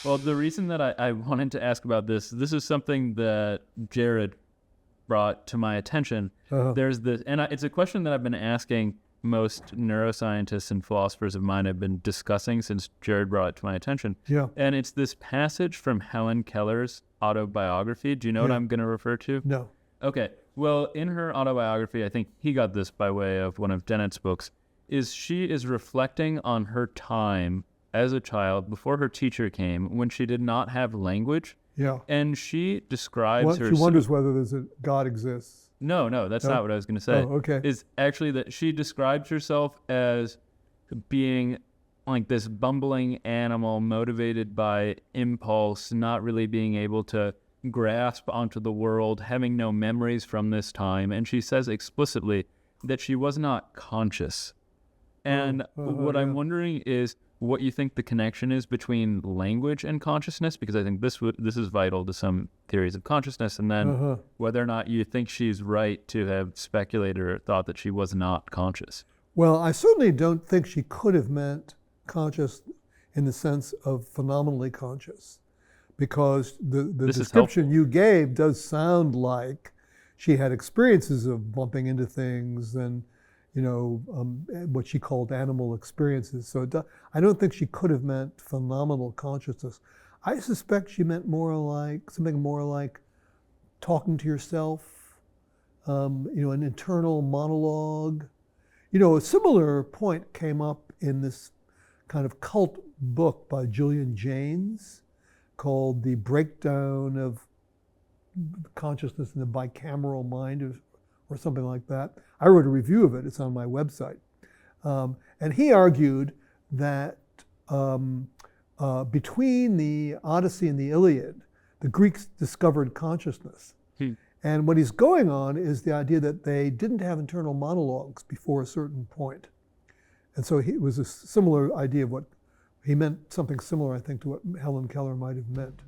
Well, the reason that I wanted to ask about this is something that Jared brought to my attention. There's this, and it's a question that I've been asking most neuroscientists and philosophers of mine have been discussing since Jared brought it to my attention. Yeah. And it's this passage from Helen Keller's autobiography. Do you know what I'm going to refer to? No. Okay. Well, in her autobiography, I think he got this by way of one of Dennett's books, she is reflecting on her time as a child before her teacher came when she did not have language. Yeah. And she describes She wonders whether there's a God exists. No, that's not what I was going to say. Oh, okay. Is actually that she describes herself as being like this bumbling animal motivated by impulse, not really being able to grasp onto the world, having no memories from this time. And she says explicitly that she was not conscious. And what I'm wondering is what you think the connection is between language and consciousness, because I think this is vital to some theories of consciousness, and then whether or not you think she's right to have speculated or thought that she was not conscious. Well, I certainly don't think she could have meant conscious in the sense of phenomenally conscious, because the description you gave does sound like she had experiences of bumping into things and what she called animal experiences. So I don't think she could have meant phenomenal consciousness. I suspect she meant something more like talking to yourself, an internal monologue. A similar point came up in this kind of cult book by Julian Jaynes called The Breakdown of Consciousness in the Bicameral Mind, or something like that. I wrote a review of it. It's on my website. And he argued that between the Odyssey and the Iliad, the Greeks discovered consciousness. And what he's going on is the idea that they didn't have internal monologues before a certain point. And so it was a similar idea of what he meant, something similar, I think, to what Helen Keller might have meant.